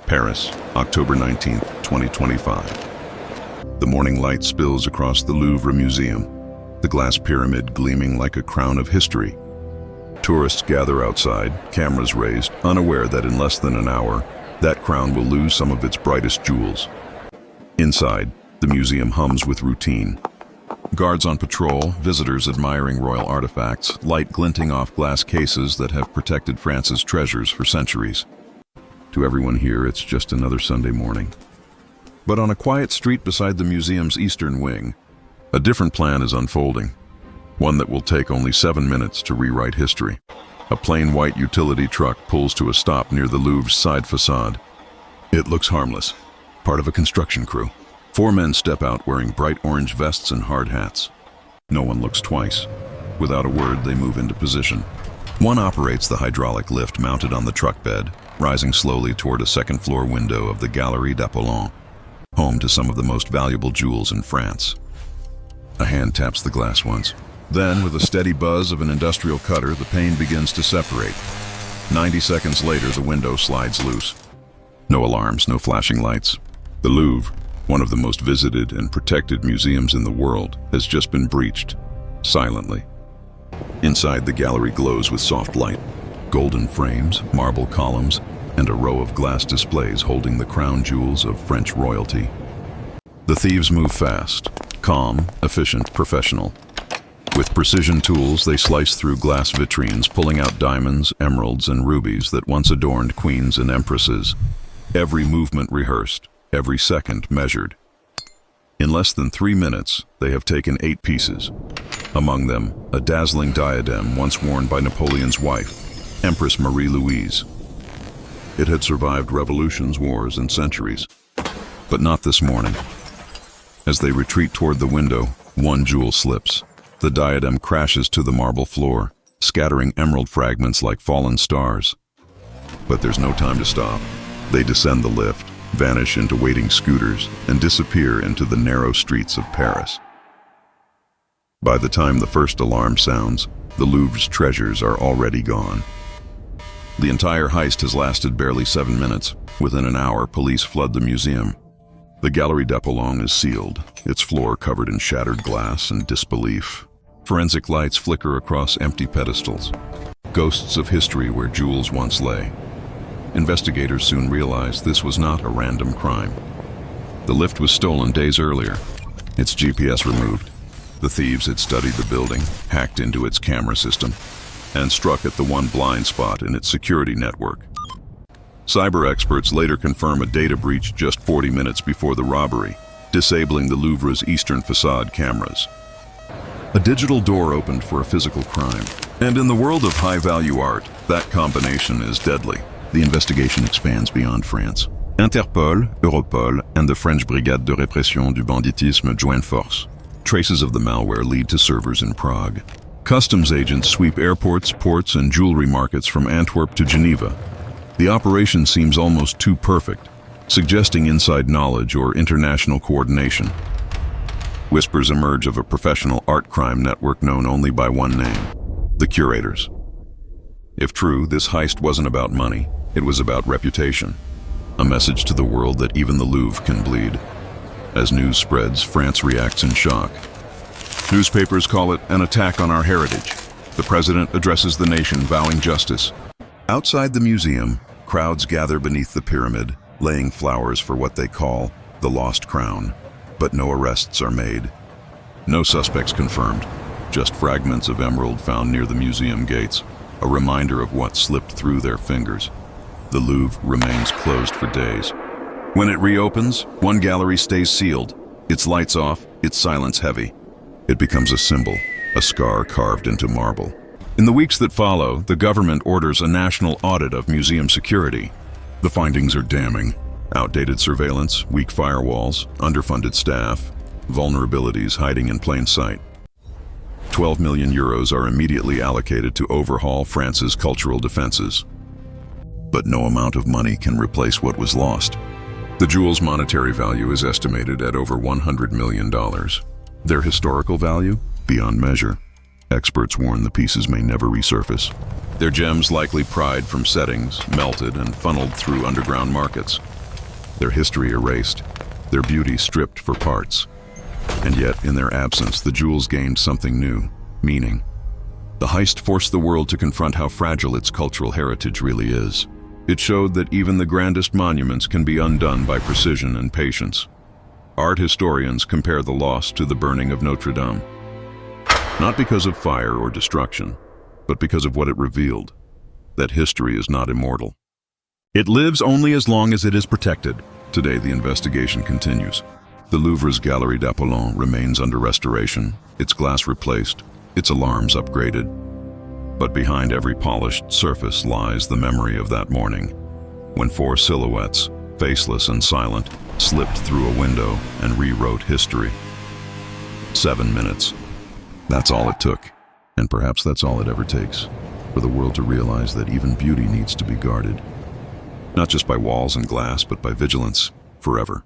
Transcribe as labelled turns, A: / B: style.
A: Paris, October 19, 2025. The morning light spills across the Louvre Museum, the glass pyramid gleaming like a crown of history. Tourists gather outside, cameras raised, unaware that in less than an hour, that crown will lose some of its brightest jewels. Inside, the museum hums with routine. Guards on patrol, visitors admiring royal artifacts, light glinting off glass cases that have protected France's treasures for centuries. To everyone here, it's just another Sunday morning. But on a quiet street beside the museum's eastern wing, a different plan is unfolding. One that will take only 7 minutes to rewrite history. A plain white utility truck pulls to a stop near the Louvre's side facade. It looks harmless, part of a construction crew. 4 men step out wearing bright orange vests and hard hats. No one looks twice. Without a word, they move into position. One operates the hydraulic lift mounted on the truck bed, rising slowly toward a second-floor window of the Galerie d'Apollon, home to some of the most valuable jewels in France. A hand taps the glass once. Then, with a steady buzz of an industrial cutter, the pane begins to separate. 90 seconds later, the window slides loose. No alarms, no flashing lights. The Louvre, one of the most visited and protected museums in the world, has just been breached, silently. Inside, the gallery glows with soft light. Golden frames, marble columns, and a row of glass displays holding the crown jewels of French royalty. The thieves move fast, calm, efficient, professional. With precision tools, they slice through glass vitrines, pulling out diamonds, emeralds, and rubies that once adorned queens and empresses. Every movement rehearsed, every second measured. In less than 3 minutes, they have taken 8 pieces. Among them, a dazzling diadem once worn by Napoleon's wife, Empress Marie-Louise. It had survived revolutions, wars, and centuries. But not this morning. As they retreat toward the window, one jewel slips. The diadem crashes to the marble floor, scattering emerald fragments like fallen stars. But there's no time to stop. They descend the lift, vanish into waiting scooters, and disappear into the narrow streets of Paris. By the time the first alarm sounds, the Louvre's treasures are already gone. The entire heist has lasted barely 7 minutes. Within an hour, police flood the museum. The Galerie d'Apollon is sealed, its floor covered in shattered glass and disbelief. Forensic lights flicker across empty pedestals, ghosts of history where jewels once lay. Investigators soon realized this was not a random crime. The lift was stolen days earlier, its GPS removed. The thieves had studied the building, hacked into its camera system, and struck at the one blind spot in its security network. Cyber experts later confirm a data breach just 40 minutes before the robbery, disabling the Louvre's eastern facade cameras. A digital door opened for a physical crime. And in the world of high-value art, that combination is deadly. The investigation expands beyond France. Interpol, Europol, and the French Brigade de Répression du Banditisme join force. Traces of the malware lead to servers in Prague. Customs agents sweep airports, ports, and jewelry markets from Antwerp to Geneva. The operation seems almost too perfect, suggesting inside knowledge or international coordination. Whispers emerge of a professional art crime network known only by one name: the Curators. If true, this heist wasn't about money, it was about reputation. A message to the world that even the Louvre can bleed. As news spreads, France reacts in shock. Newspapers call it an attack on our heritage. The president addresses the nation, vowing justice. Outside the museum, crowds gather beneath the pyramid, laying flowers for what they call the lost crown. But no arrests are made. No suspects confirmed, just fragments of emerald found near the museum gates, a reminder of what slipped through their fingers. The Louvre remains closed for days. When it reopens, one gallery stays sealed, its lights off, its silence heavy. It becomes a symbol, a scar carved into marble. In the weeks that follow, the government orders a national audit of museum security. The findings are damning. Outdated surveillance, weak firewalls, underfunded staff, vulnerabilities hiding in plain sight. 12 million euros are immediately allocated to overhaul France's cultural defenses. But no amount of money can replace what was lost. The jewel's monetary value is estimated at over $100 million. Their historical value? Beyond measure. Experts warn the pieces may never resurface. Their gems likely pried from settings, melted and funneled through underground markets. Their history erased, their beauty stripped for parts. And yet, in their absence, the jewels gained something new, meaning. The heist forced the world to confront how fragile its cultural heritage really is. It showed that even the grandest monuments can be undone by precision and patience. Art historians compare the loss to the burning of Notre Dame. Not because of fire or destruction, but because of what it revealed, that history is not immortal. It lives only as long as it is protected. Today, the investigation continues. The Louvre's Galerie d'Apollon remains under restoration, its glass replaced, its alarms upgraded. But behind every polished surface lies the memory of that morning, when four silhouettes, faceless and silent, slipped through a window and rewrote history. 7 minutes. That's all it took. And perhaps that's all it ever takes, for the world to realize that even beauty needs to be guarded. Not just by walls and glass, but by vigilance, forever.